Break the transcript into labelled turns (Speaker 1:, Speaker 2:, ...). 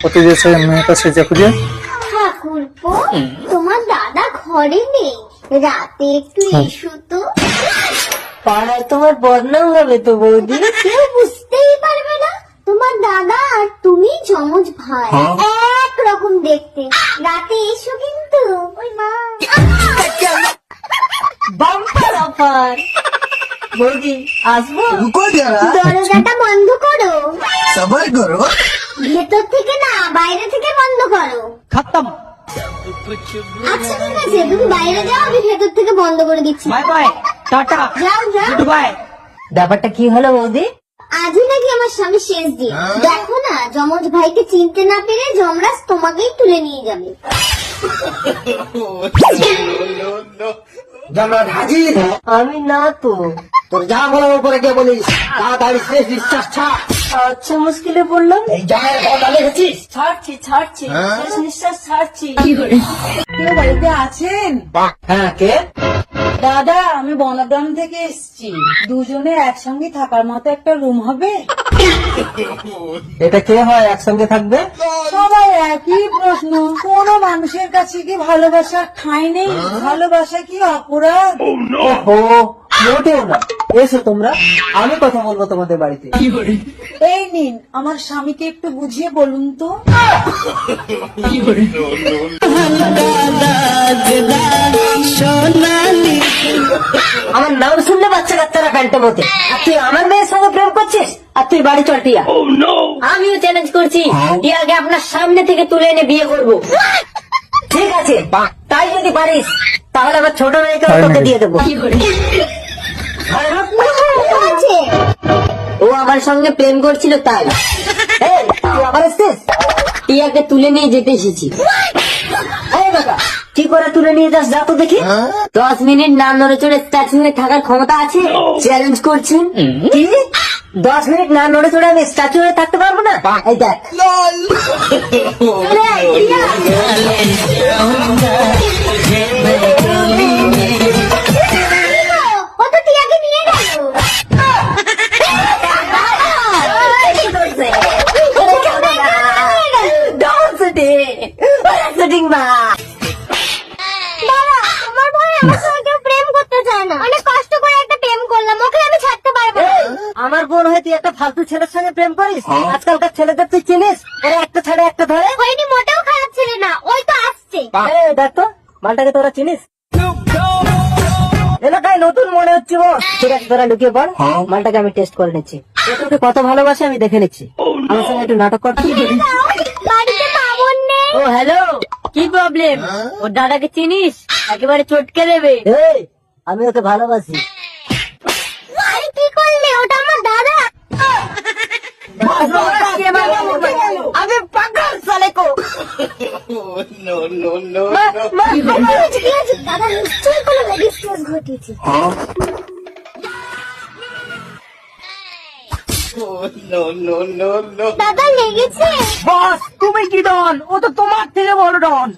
Speaker 1: কোথায় গেছে মেয়েটা সেজে খুঁজে?
Speaker 2: ঠাকুরপো, তোমার দাদা ঘরে নেই, রাতে একটু এসো তো।
Speaker 3: পাড়ায় তোমার বদনাম হবে তো বৌদি।
Speaker 2: কেউ বুঝতেই পারবে না তোমার দাদা আর তুমি যমজ ভাই, এক রকম দেখতে। রাতে এসো কিন্তু। ওই মা,
Speaker 3: বাম্পার অফার। বৌদি আসবো?
Speaker 2: দরজাটা বন্ধ করো।
Speaker 1: সবাই করো।
Speaker 2: ভেতর থেকে না, বাইরে থেকে বন্ধ করো।
Speaker 3: খতম।
Speaker 2: আচ্ছা ঠিক আছে, তুমি বাইরে যাও, আমি ভেতর থেকে বন্ধ করে দিচ্ছি।
Speaker 3: বাই বাই, টাটা,
Speaker 2: যাও যাও।
Speaker 3: Good bye. ব্যাপারটা কি হলো বৌদি?
Speaker 2: আজই নাকি আমার স্বামী শেষ দিন। দেখো না, যমজ ভাইকে চিনতে না পেরে যমরাজ তোমাকেই তুলে নিয়ে যাবে।
Speaker 4: জমরাজ হাজির।
Speaker 3: আমি না তো।
Speaker 4: তোর যা বলার উপরে গিয়ে বলিস, তাড়াতাড়ি শেষ নিঃশ্বাস ছাড়।
Speaker 3: আচ্ছা, মুশকিলে পড়লাম।
Speaker 4: এই জামাইয়ের কথা লিখেছিস?
Speaker 3: ছাড়ছি ছাড়ছি, শেষ নিঃশ্বাস ছাড়ছি। কেউ বাড়িতে আছেন?
Speaker 4: হ্যাঁ, কে?
Speaker 3: দাদা, আমি বনগ্রাম থেকে এসেছি। দুজনে একসঙ্গে থাকার মতো একটা রুম হবে?
Speaker 4: এটা কে হয় একসঙ্গে থাকবে?
Speaker 3: সবাই একই প্রশ্ন। কোন মানুষের কাছে কি ভালোবাসার ঠাঁই নেই? ভালোবাসা কি অপরাধ?
Speaker 4: ও মোটেও না। এসো তোমরা, আমি কথা বলবো তোমাদের বাড়িতে।
Speaker 3: এই নিন, আমার স্বামীকে একটু বুঝিয়ে বলুন তো। আমার নাম শুনলে বাচ্চা কাচ্চারা প্যান্টে মতে। আর তুই আমার মেয়ের সঙ্গে প্রেম করছিস? আর তুই বাড়ি চল টিয়া। আমিও চ্যালেঞ্জ করছি, টিয়াকে আপনার সামনে থেকে তুলে এনে বিয়ে করব। ঠিক আছে, তাই যদি পারিস তাহলে আমার ছোট মেয়েকে তোকে দিয়ে দেবো।
Speaker 2: আছে।
Speaker 3: ও আমার সঙ্গে প্রেম করছিল তাই। এই, তুই আবার এসছিস? টিয়াকে তুলে নিয়ে যেতে এসেছি। এই বাবা, কি করে তুলে নিয়ে যাস, যা তো দেখি। 10 মিনিট না নড়ে চড়ে স্ট্যাচু হয়ে থাকার ক্ষমতা আছে? চ্যালেঞ্জ করছেন? কি 10 মিনিট না নড়ে চড়ে আমি স্ট্যাচু হয়ে থাকতে পারবো না? এই দেখ।
Speaker 2: চলে আয়, টিয়া। ও তো টিয়াকে নিয়ে গেল। বাবা, আমার ভাই আমার সঙ্গে কেউ প্রেম করতে চায় না। অনেক কষ্ট করে একটা প্রেম করলাম, ওকে আমি ছাড়তে পারবো না।
Speaker 3: আমার বোন হয়ে তুই একটা ফালতু ছেলের সঙ্গে প্রেম করিস? আজকালকার ছেলেদের তুই চিনিস? ওরা একটা ছাড়ে একটা ধরে।
Speaker 2: হয়নি, মোটেও খারাপ ছেলে না, ওই তো আসছে।
Speaker 3: এই দেখ তো, মালটাকে তোরা চিনিস? এলাকায় নতুন মনে হচ্ছে বস। ঠিক আছে, তোরা লুকিয়ে পড়, মালটাকে আমি টেস্ট করে নিচ্ছি। ও তোকে কত ভালোবাসে আমি দেখে নিচ্ছি। আমার সঙ্গে একটু নাটক করতে।
Speaker 2: বাড়িতে পাবন নেই।
Speaker 3: ও হ্যালো, কি প্রবলেম? ওর দাদাকে চিনিস? একেবারে চটকে দেবে। এই, আমি ওকে ভালোবাসি।
Speaker 2: আরে কি করলে? ওটা আমার দাদা।
Speaker 3: আমি পাগল সালে কো।
Speaker 2: ঠিক আছে, দাদা নিশ্চয়ই কোনো লেডিস কেস ঘটিয়েছে। দাদা লেগেছে।
Speaker 3: বস, তুমি কি ডন? ও তো তোমার থেকে বড় ডন।